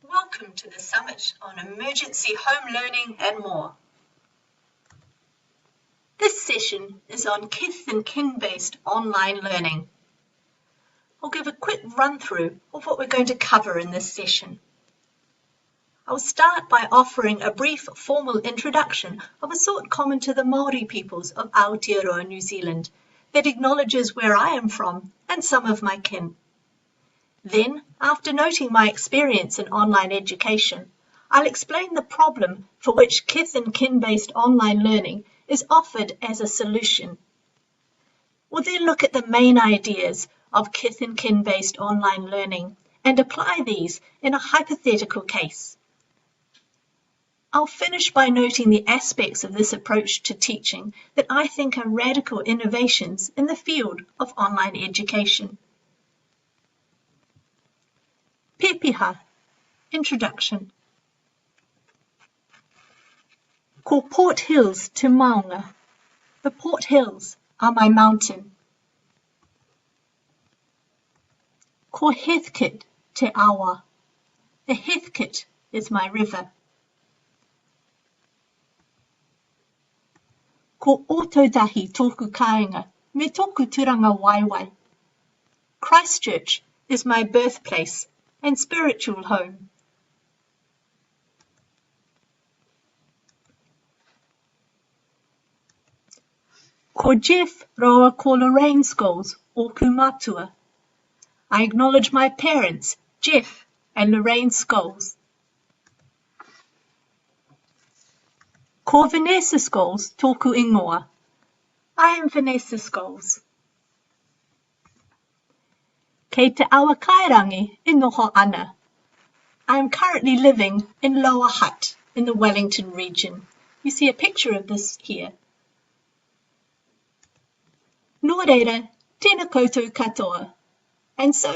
Welcome to the Summit on Emergency Home Learning and more. This session is on kith and kin-based online learning. I'll give a quick run-through of what we're going to cover in this session. I'll start by offering a brief formal introduction of a sort common to the Māori peoples of Aotearoa, New Zealand, that acknowledges where I am from and some of my kin. Then, after noting my experience in online education, I'll explain the problem for which kith and kin-based online learning is offered as a solution. We'll then look at the main ideas of kith and kin-based online learning and apply these in a hypothetical case. I'll finish by noting the aspects of this approach to teaching that I think are radical innovations in the field of online education. Pepeha, Introduction. Ko Port Hills te Maunga. The Port Hills are my mountain. Ko Heathcote te Awa. The Heathcote is my river. Ko Otodahi tōku kāinga, me tōku turanga waiwai. Christchurch is my birthplace and spiritual home. Ko Jeff roa ko Lorraine Scholes oku matua. I acknowledge my parents, Jeff and Lorraine Scholes. Ko Vanessa Scholes tōku ingoa. I am Vanessa Scholes. Kei te awa kairangi e noho ana. I am currently living in Lower Hutt in the Wellington region. You see a picture of this here. Nō reira, tēnā koutou katoa. And so,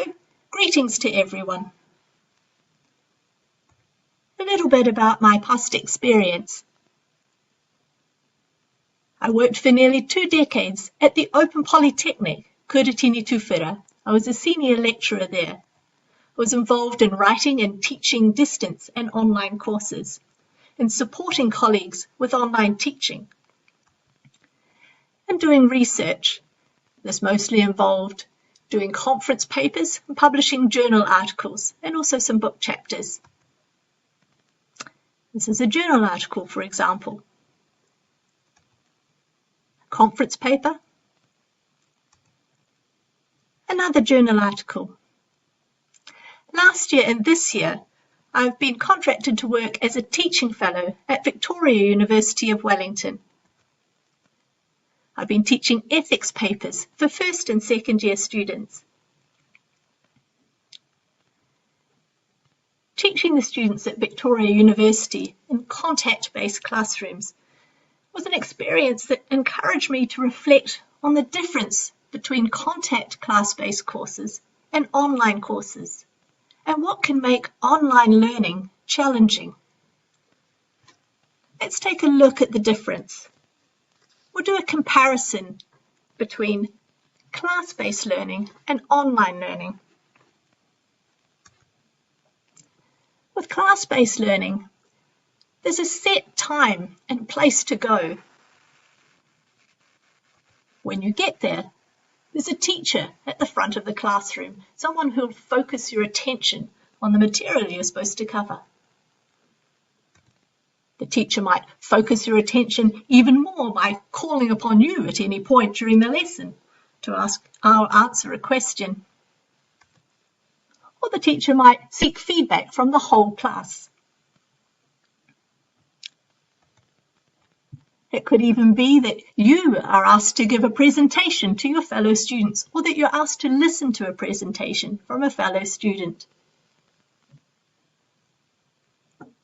greetings to everyone. A little bit about my past experience. I worked for nearly 2 decades at the Open Polytechnic, Kuratini Tuwhera. I was a senior lecturer there. I was involved in writing and teaching distance and online courses, and supporting colleagues with online teaching. And doing research. This mostly involved doing conference papers and publishing journal articles, and also some book chapters. This is a journal article, for example. Conference paper. Another journal article. Last year and this year, I've been contracted to work as a teaching fellow at Victoria University of Wellington. I've been teaching ethics papers for first and second year students. Teaching the students at Victoria University in contact-based classrooms was an experience that encouraged me to reflect on the difference between contact class-based courses and online courses, and what can make online learning challenging. Let's take a look at the difference. We'll do a comparison between class-based learning and online learning. With class-based learning, there's a set time and place to go. When you get there, there's a teacher at the front of the classroom, someone who'll focus your attention on the material you're supposed to cover. The teacher might focus your attention even more by calling upon you at any point during the lesson to answer a question. Or the teacher might seek feedback from the whole class. It could even be that you are asked to give a presentation to your fellow students, or that you're asked to listen to a presentation from a fellow student.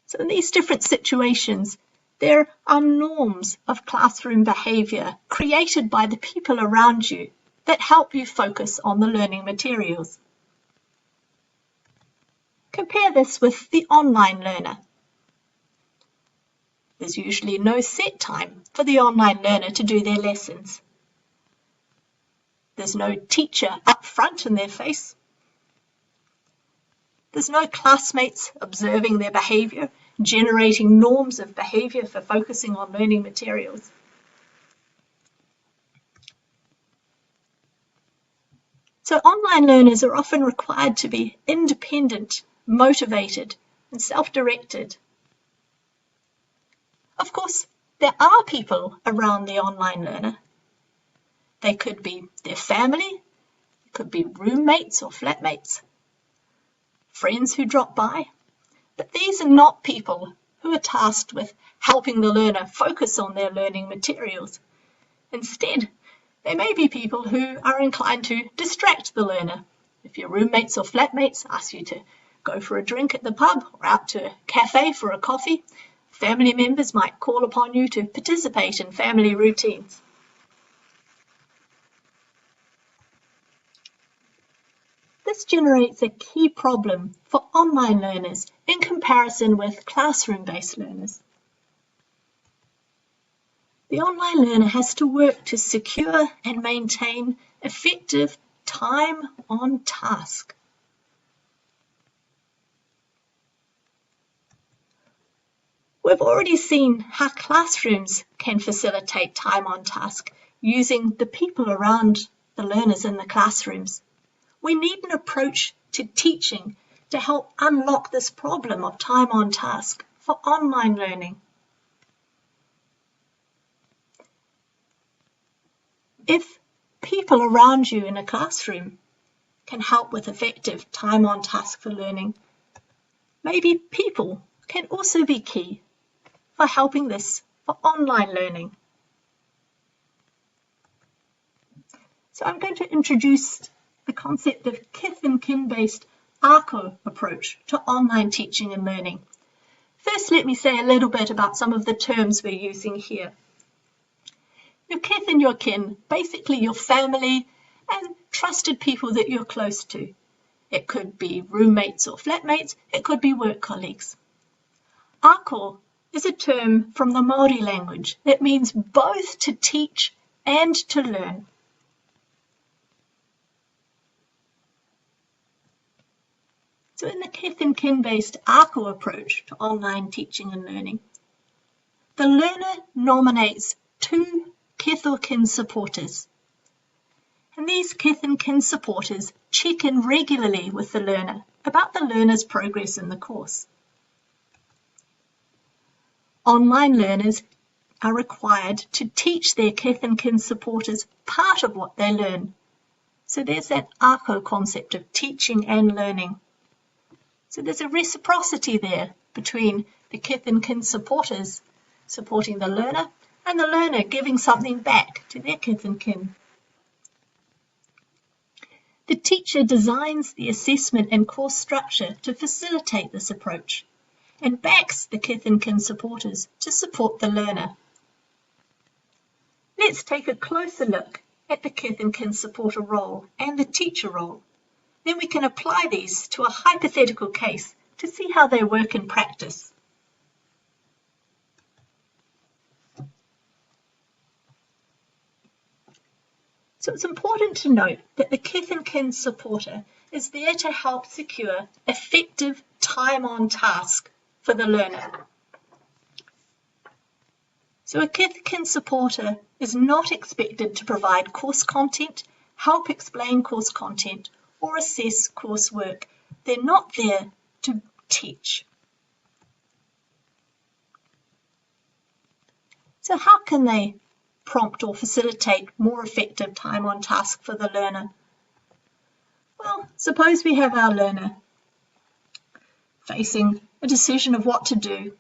So in these different situations, there are norms of classroom behaviour created by the people around you that help you focus on the learning materials. Compare this with the online learner. There's usually no set time for the online learner to do their lessons. There's no teacher up front in their face. There's no classmates observing their behaviour, generating norms of behaviour for focusing on learning materials. So online learners are often required to be independent, motivated, and self-directed. Of course, there are people around the online learner. They could be their family, it could be roommates or flatmates, friends who drop by, but these are not people who are tasked with helping the learner focus on their learning materials. Instead, they may be people who are inclined to distract the learner. If your roommates or flatmates ask you to go for a drink at the pub or out to a cafe for a coffee, family members might call upon you to participate in family routines. This generates a key problem for online learners in comparison with classroom-based learners. The online learner has to work to secure and maintain effective time on task. We've already seen how classrooms can facilitate time on task using the people around the learners in the classrooms. We need an approach to teaching to help unlock this problem of time on task for online learning. If people around you in a classroom can help with effective time on task for learning, maybe people can also be key for helping this for online learning. So I'm going to introduce the concept of kith and kin-based ARCO approach to online teaching and learning. First, let me say a little bit about some of the terms we're using here. Your kith and your kin, basically your family and trusted people that you're close to. It could be roommates or flatmates, it could be work colleagues. ARCO is a term from the Māori language that means both to teach and to learn. So in the kith and kin-based ARCO approach to online teaching and learning, the learner nominates two kith or kin supporters. And these kith and kin supporters check in regularly with the learner about the learner's progress in the course. Online learners are required to teach their kith and kin supporters part of what they learn. So there's that ARCO concept of teaching and learning. So there's a reciprocity there between the kith and kin supporters supporting the learner and the learner giving something back to their kith and kin. The teacher designs the assessment and course structure to facilitate this approach and backs the kith and kin supporters to support the learner. Let's take a closer look at the kith and kin supporter role and the teacher role. Then we can apply these to a hypothetical case to see how they work in practice. So it's important to note that the kith and kin supporter is there to help secure effective time on task for the learner. So a kith and kin supporter is not expected to provide course content, help explain course content, or assess coursework. They're not there to teach. So how can they prompt or facilitate more effective time on task for the learner? Well, suppose we have our learner facing a decision of what to do.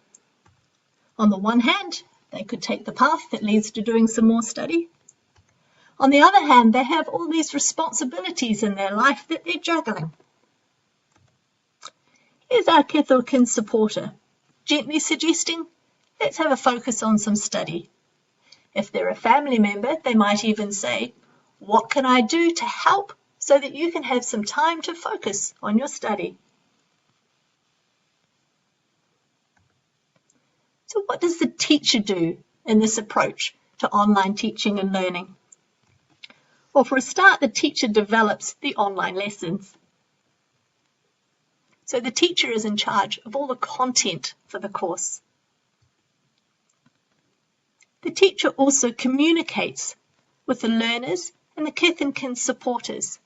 On the one hand, they could take the path that leads to doing some more study. On the other hand, they have all these responsibilities in their life that they're juggling. Here's our kith or kin supporter, gently suggesting, let's have a focus on some study. If they're a family member, they might even say, what can I do to help so that you can have some time to focus on your study? So what does the teacher do in this approach to online teaching and learning? Well, for a start, the teacher develops the online lessons. So the teacher is in charge of all the content for the course. The teacher also communicates with the learners and the Kith and Kin supporters.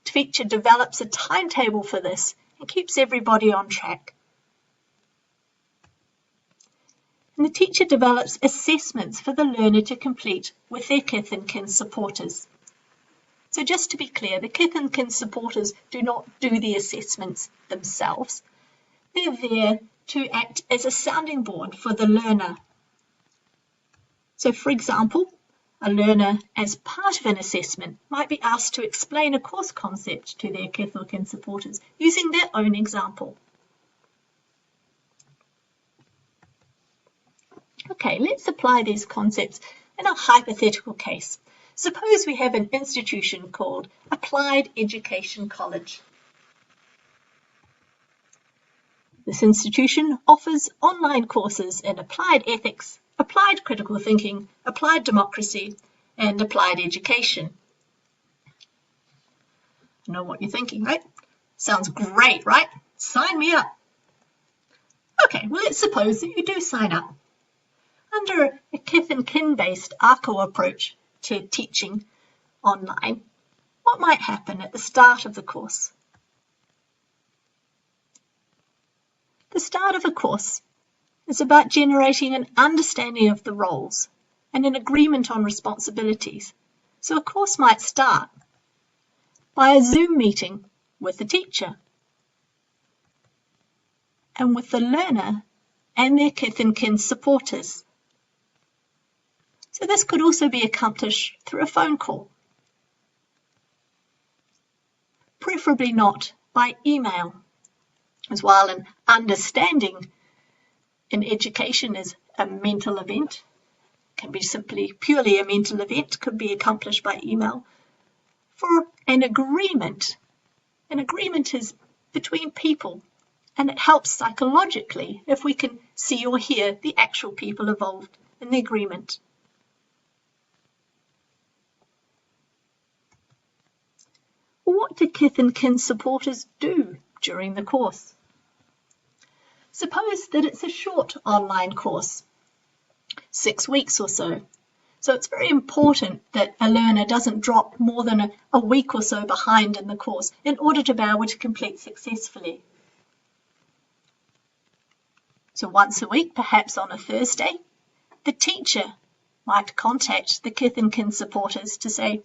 The teacher develops a timetable for this and keeps everybody on track. And the teacher develops assessments for the learner to complete with their Kith and Kin supporters. So just to be clear, the Kith and Kin supporters do not do the assessments themselves. They're there to act as a sounding board for the learner. So for example, a learner as part of an assessment might be asked to explain a course concept to their Kith or Kin supporters using their own example. Okay, let's apply these concepts in a hypothetical case. Suppose we have an institution called Applied Education College. This institution offers online courses in applied ethics, applied critical thinking, applied democracy, and applied education. I know what you're thinking, right? Sounds great, right? Sign me up. Okay, well, let's suppose that you do sign up. Under a Kith and Kin-based ARCO approach to teaching online, what might happen at the start of the course? The start of a course is about generating an understanding of the roles and an agreement on responsibilities. So a course might start by a Zoom meeting with the teacher and with the learner and their Kith and Kin supporters. So this could also be accomplished through a phone call, preferably not by email, as while an understanding in education is a mental event, can be simply purely a mental event, could be accomplished by email. For an agreement is between people, and it helps psychologically if we can see or hear the actual people involved in the agreement. What do Kith and Kin supporters do during the course? Suppose that it's a short online course, 6 weeks or so. So it's very important that a learner doesn't drop more than a week or so behind in the course in order to be able to complete successfully. So once a week, perhaps on a Thursday, the teacher might contact the Kith and Kin supporters to say,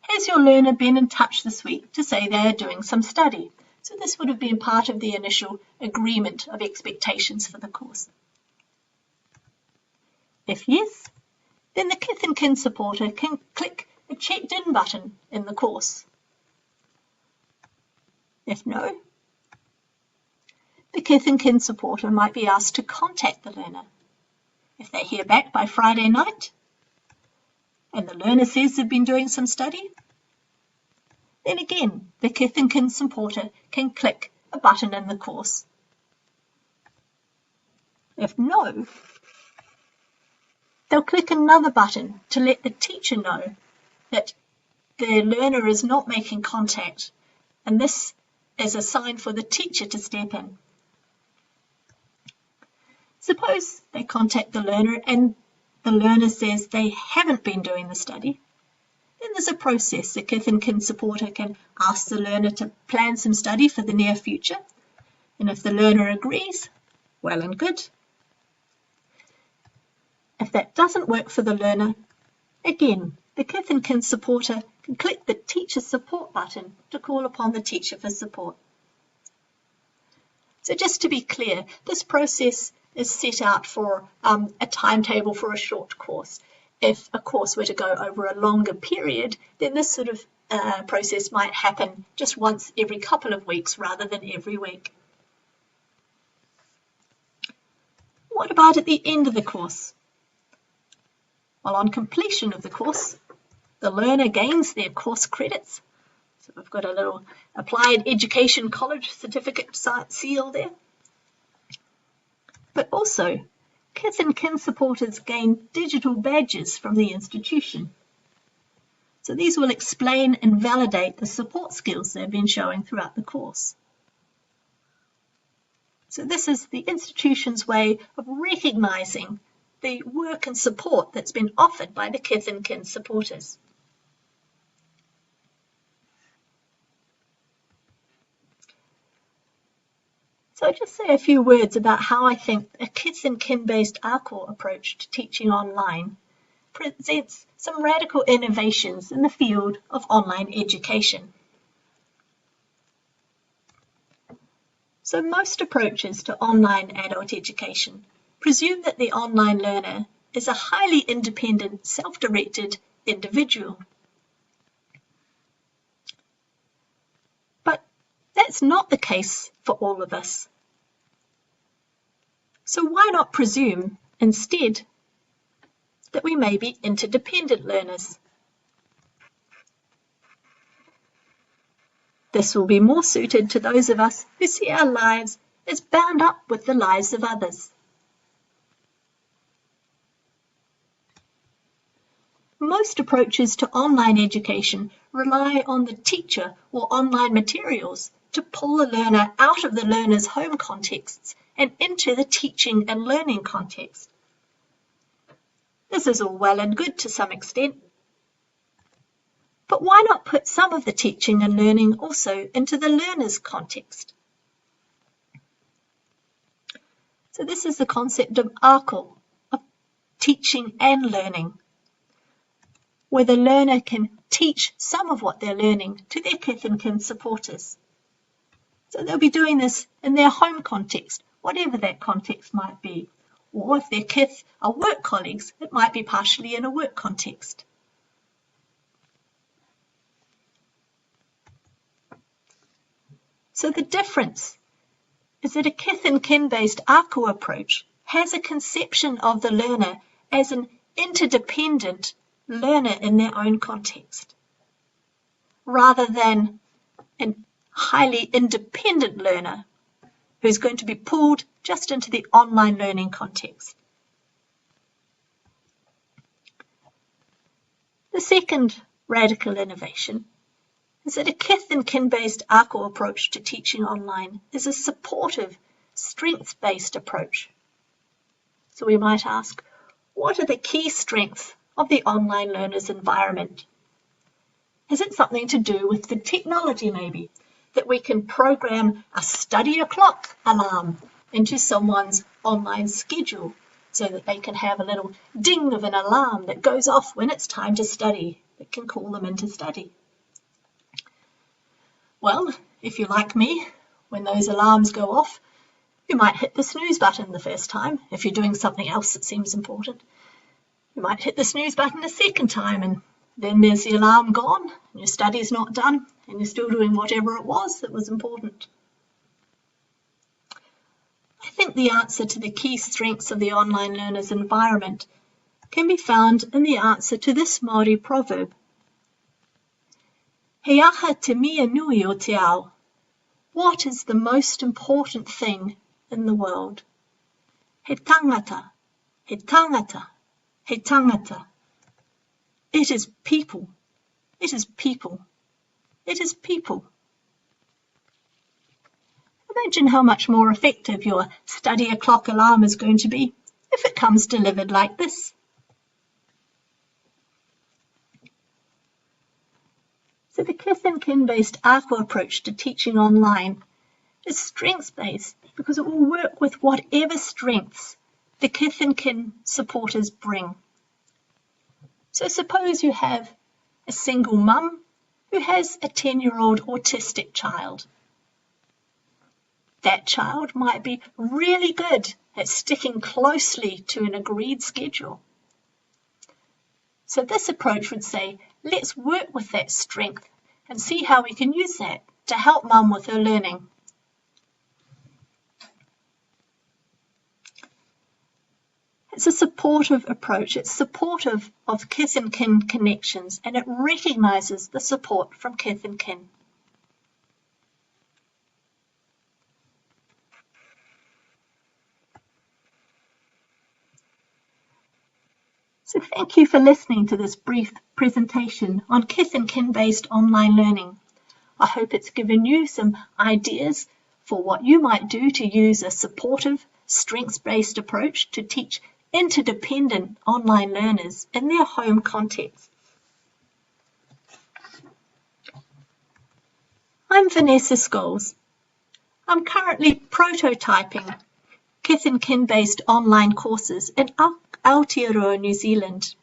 has your learner been in touch this week to say they are doing some study? So this would have been part of the initial agreement of expectations for the course. If yes, then the Kith and Kin supporter can click the checked in button in the course. If no, the Kith and Kin supporter might be asked to contact the learner. If they hear back by Friday night, and the learner says they've been doing some study, then again, the Kith and Kin supporter can click a button in the course. If no, they'll click another button to let the teacher know that the learner is not making contact, and this is a sign for the teacher to step in. Suppose they contact the learner and the learner says they haven't been doing the study. Then there's a process. The Kith and Kin supporter can ask the learner to plan some study for the near future. And if the learner agrees, well and good. If that doesn't work for the learner, again, the Kith and Kin supporter can click the teacher support button to call upon the teacher for support. So just to be clear, this process is set out for a timetable for a short course. If a course were to go over a longer period, then this sort of process might happen just once every couple of weeks rather than every week. What about at the end of the course? Well, on completion of the course, the learner gains their course credits. So we've got a little Applied Education College certificate seal there. But also, Kith and Kin supporters gain digital badges from the institution. So these will explain and validate the support skills they've been showing throughout the course. So this is the institution's way of recognising the work and support that's been offered by the Kith and Kin supporters. So I'll just say a few words about how I think a Kith and Kin-based ARCOR approach to teaching online presents some radical innovations in the field of online education. So most approaches to online adult education presume that the online learner is a highly independent, self-directed individual. But that's not the case for all of us. So why not presume instead that we may be interdependent learners? This will be more suited to those of us who see our lives as bound up with the lives of others. Most approaches to online education rely on the teacher or online materials to pull the learner out of the learner's home contexts and into the teaching and learning context. This is all well and good to some extent, but why not put some of the teaching and learning also into the learner's context? So this is the concept of ARCOR, of teaching and learning, where the learner can teach some of what they're learning to their Kith and Kin supporters. So they'll be doing this in their home context, whatever that context might be. Or if their Kith are work colleagues, it might be partially in a work context. So the difference is that a Kith and Kin-based ARCOR approach has a conception of the learner as an interdependent learner in their own context, rather than a highly independent learner who's going to be pulled just into the online learning context. The second radical innovation is that a Kith and Kin-based ARCOR approach to teaching online is a supportive, strengths-based approach. So we might ask, what are the key strengths of the online learner's environment? Is it something to do with the technology maybe, that we can program a study o'clock alarm into someone's online schedule so that they can have a little ding of an alarm that goes off when it's time to study, that can call them into study? Well, if you're like me, when those alarms go off, you might hit the snooze button the first time. If you're doing something else that seems important, you might hit the snooze button a second time, and then there's the alarm gone, and your study's not done, and you're still doing whatever it was that was important. I think the answer to the key strengths of the online learner's environment can be found in the answer to this Māori proverb. He aha te mea nui o te ao. What is the most important thing in the world? He tangata, he tangata, he tangata. It is people. It is people. It is people. Imagine how much more effective your study o'clock alarm is going to be if it comes delivered like this. So the Kith and Kin-based ARCOR approach to teaching online is strengths-based because it will work with whatever strengths the Kith and Kin supporters bring. So suppose you have a single mum who has a 10-year-old autistic child. That child might be really good at sticking closely to an agreed schedule. So this approach would say, let's work with that strength and see how we can use that to help mum with her learning. It's a supportive approach. It's supportive of Kith and Kin connections, and it recognises the support from Kith and Kin. So thank you for listening to this brief presentation on Kith and Kin-based online learning. I hope it's given you some ideas for what you might do to use a supportive, strengths-based approach to teach interdependent online learners in their home context. I'm Vanessa Scholes. I'm currently prototyping Kith and Kin-based online courses in Aotearoa, New Zealand.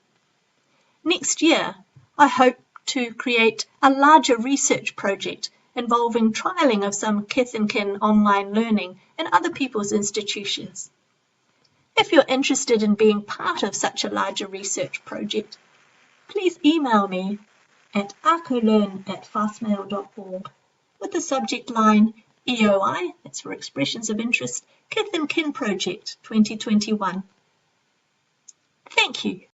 Next year, I hope to create a larger research project involving trialling of some Kith and Kin online learning in other people's institutions. If you're interested in being part of such a larger research project, please email me at acolearn@fastmail.org with the subject line EOI, that's for Expressions of Interest, Kith and Kin Project 2021. Thank you.